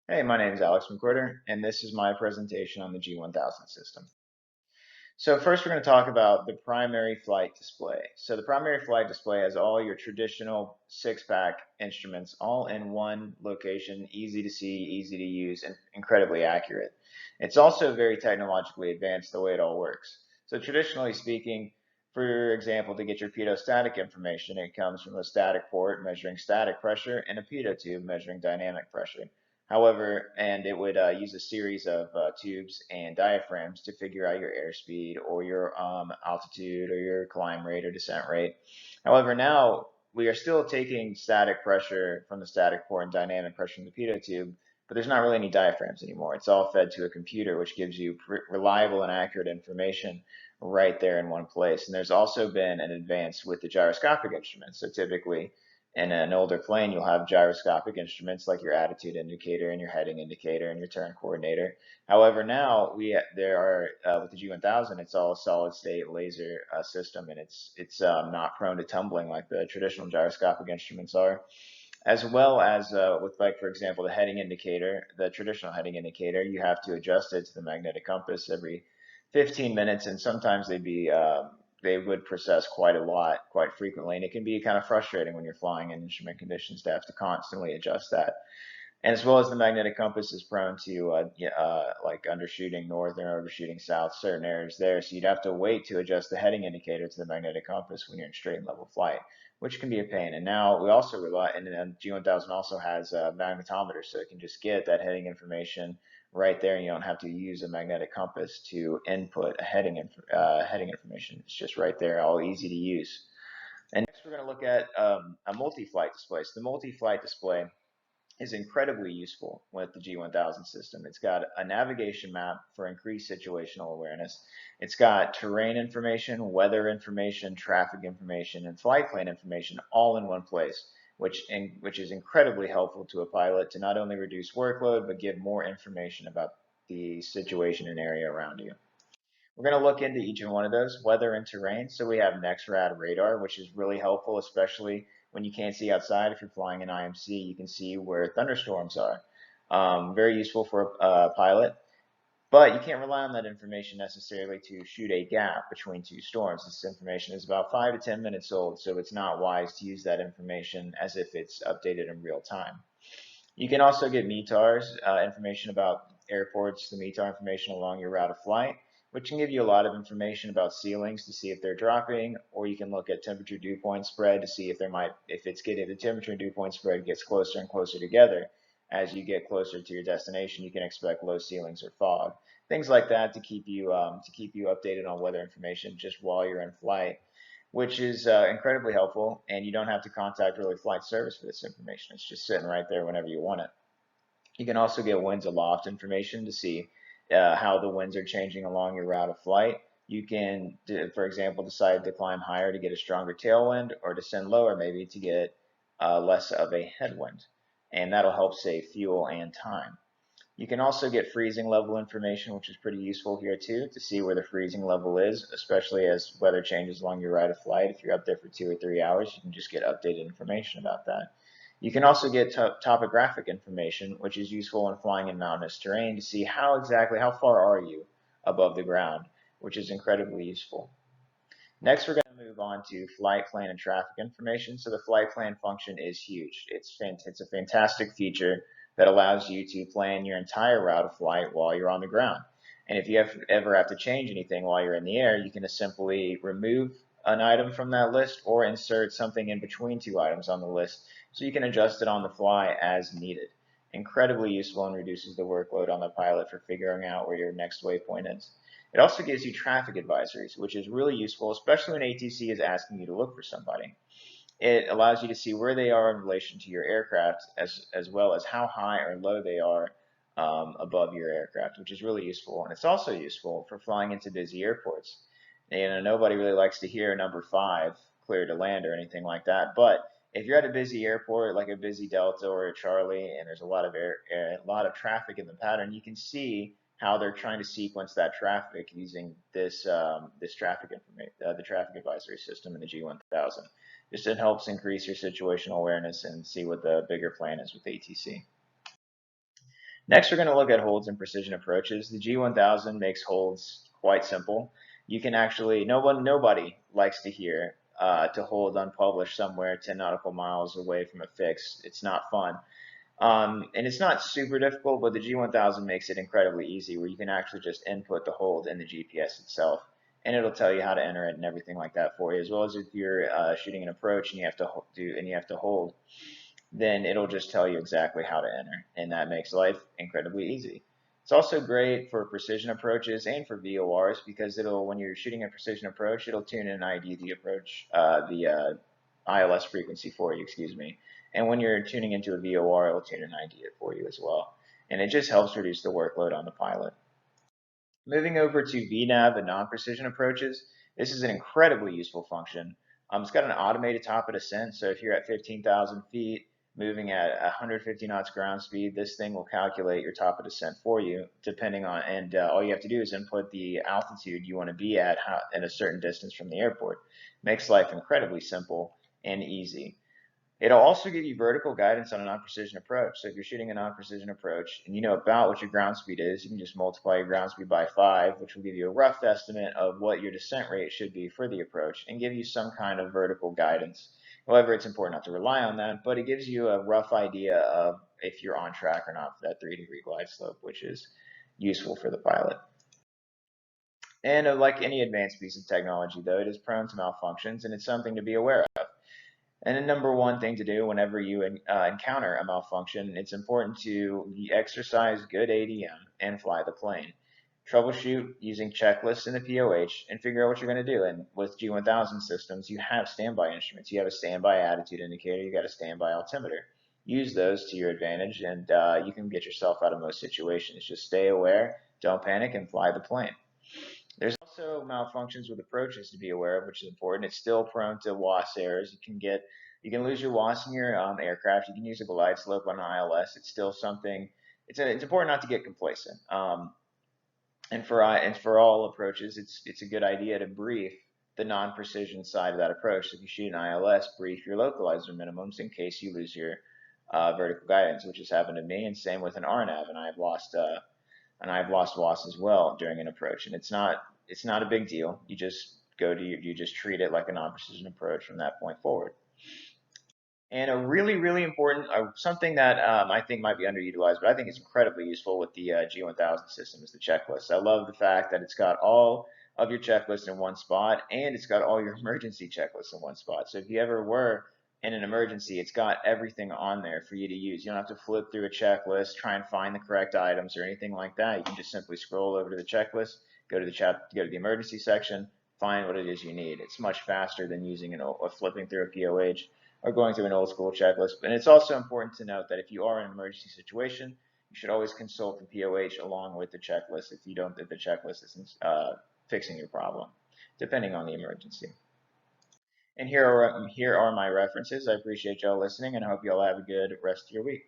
Hey, my name is Alex McQuarter, and this is my presentation on the G1000 system. So first we're going to talk about the primary flight display. So the primary flight display has all your traditional six-pack instruments all in one location, easy to see, easy to use, and incredibly accurate. It's also very technologically advanced the way it all works. So traditionally speaking, for example, to get your pitot-static information, it comes from a static port measuring static pressure and a pitot tube measuring dynamic pressure. However, and it would use a series of tubes and diaphragms to figure out your airspeed or your altitude or your climb rate or descent rate. However, now we are still taking static pressure from the static port and dynamic pressure from the pitot tube, but there's not really any diaphragms anymore. It's all fed to a computer, which gives you reliable and accurate information right there in one place. And there's also been an advance with the gyroscopic instruments. So typically, in an older plane, you'll have gyroscopic instruments like your attitude indicator and your heading indicator and your turn coordinator. However, now there are with the G1000, it's all a solid state laser system, and it's not prone to tumbling like the traditional gyroscopic instruments are. As well as with, like, for example, the heading indicator, the traditional heading indicator, you have to adjust it to the magnetic compass every 15 minutes, and sometimes they would process quite a lot, quite frequently, and it can be kind of frustrating when you're flying in instrument conditions to have to constantly adjust that. And as well as the magnetic compass is prone to like undershooting north or overshooting south, certain areas there. So you'd have to wait to adjust the heading indicator to the magnetic compass when you're in straight and level flight, which can be a pain. And now we also rely, and then G1000 also has a magnetometer, so it can just get that heading information right there, and you don't have to use a magnetic compass to input a heading information. It's just right there, all easy to use. And next, we're going to look at a multi-flight display. So the multi-flight display is incredibly useful with the G1000 system. It's got a navigation map for increased situational awareness. It's got terrain information, weather information, traffic information, and flight plan information all in one place, which is incredibly helpful to a pilot to not only reduce workload, but give more information about the situation and area around you. We're going to look into each one of those, weather and terrain. So we have NEXRAD radar, which is really helpful, especially when you can't see outside. If you're flying in IMC, you can see where thunderstorms are. Very useful for a pilot, but you can't rely on that information necessarily to shoot a gap between two storms. This information is about 5 to 10 minutes old, so it's not wise to use that information as if it's updated in real time. You can also get METARs, information about airports, the METAR information along your route of flight, which can give you a lot of information about ceilings to see if they're dropping, or you can look at temperature dew point spread to see if the temperature and dew point spread gets closer and closer together. As you get closer to your destination, you can expect low ceilings or fog, things like that to keep you updated on weather information just while you're in flight, which is incredibly helpful, and you don't have to contact really flight service for this information. It's just sitting right there whenever you want it. You can also get winds aloft information to see how the winds are changing along your route of flight. You can, for example, decide to climb higher to get a stronger tailwind, or descend lower maybe to get less of a headwind, and that'll help save fuel and time. You can also get freezing level information, which is pretty useful here too, to see where the freezing level is, especially as weather changes along your rate of flight. If you're up there for 2 or 3 hours, you can just get updated information about that. You can also get topographic information, which is useful when flying in mountainous terrain to see how far are you above the ground, which is incredibly useful. Next, we're going to move on to flight plan and traffic information. So the flight plan function is huge. It's a fantastic feature that allows you to plan your entire route of flight while you're on the ground. And if you ever have to change anything while you're in the air, you can just simply remove an item from that list or insert something in between two items on the list so you can adjust it on the fly as needed. Incredibly useful and reduces the workload on the pilot for figuring out where your next waypoint is. It also gives you traffic advisories, which is really useful, especially when ATC is asking you to look for somebody. It allows you to see where they are in relation to your aircraft, as well as how high or low they are above your aircraft, which is really useful. And it's also useful for flying into busy airports. Nobody really likes to hear number 5, clear to land, or anything like that. But if you're at a busy airport, like a busy Delta or a Charlie, and there's a lot of traffic in the pattern, you can see how they're trying to sequence that traffic using this traffic information, the traffic advisory system in the G1000. Just it helps increase your situational awareness and see what the bigger plan is with ATC. Next, we're going to look at holds and precision approaches. The G1000 makes holds quite simple. You can actually, nobody likes to hear to hold unpublished somewhere 10 nautical miles away from a fix. It's not fun. And it's not super difficult, but the G1000 makes it incredibly easy where you can actually just input the hold in the GPS itself. And it'll tell you how to enter it and everything like that for you, as well as if you're shooting an approach and you have to hold, then it'll just tell you exactly how to enter, and that makes life incredibly easy. It's also great for precision approaches and for VORs because when you're shooting a precision approach, it'll tune in and ID the approach, the ILS frequency for you, excuse me. And when you're tuning into a VOR, it'll tune and ID it for you as well. And it just helps reduce the workload on the pilot. Moving over to VNAV and non-precision approaches, this is an incredibly useful function. It's got an automated top of descent, so if you're at 15,000 feet, moving at 150 knots ground speed, this thing will calculate your top of descent for you, depending on, and all you have to do is input the altitude you want to be at a certain distance from the airport. Makes life incredibly simple and easy. It'll also give you vertical guidance on a non-precision approach. So if you're shooting a non-precision approach and you know about what your ground speed is, you can just multiply your ground speed by 5, which will give you a rough estimate of what your descent rate should be for the approach and give you some kind of vertical guidance. However, it's important not to rely on that, but it gives you a rough idea of if you're on track or not for that 3-degree glide slope, which is useful for the pilot. And like any advanced piece of technology, though, it is prone to malfunctions, and it's something to be aware of. And the number one thing to do whenever you encounter a malfunction, it's important to exercise good ADM and fly the plane. Troubleshoot using checklists in the POH and figure out what you're going to do. And with G1000 systems, you have standby instruments. You have a standby attitude indicator. You got a standby altimeter. Use those to your advantage, and you can get yourself out of most situations. Just stay aware, don't panic, and fly the plane. There's also malfunctions with approaches to be aware of, which is important. It's still prone to WAS errors. You can lose your WAS in your aircraft. You can use a glide slope on an ILS. It's still something. It's important not to get complacent. And for all approaches, it's a good idea to brief the non-precision side of that approach. So if you shoot an ILS, brief your localizer minimums in case you lose your vertical guidance, which has happened to me, and same with an RNAV, and I've lost WAS as well during an approach, and it's not a big deal. You just treat it like a non-precision approach from that point forward. And a really, really important, something that I think might be underutilized, but I think it's incredibly useful with the G1000 system is the checklist. I love the fact that it's got all of your checklists in one spot, and it's got all your emergency checklists in one spot. So if you ever were in an emergency, it's got everything on there for you to use. You don't have to flip through a checklist, try and find the correct items or anything like that. You can just simply scroll over to the checklist, go to the emergency section, find what it is you need. It's much faster than using flipping through a POH or going through an old school checklist. And it's also important to note that if you are in an emergency situation, you should always consult the POH along with the checklist if the checklist isn't fixing your problem, depending on the emergency. And here are my references. I appreciate y'all listening, and I hope y'all have a good rest of your week.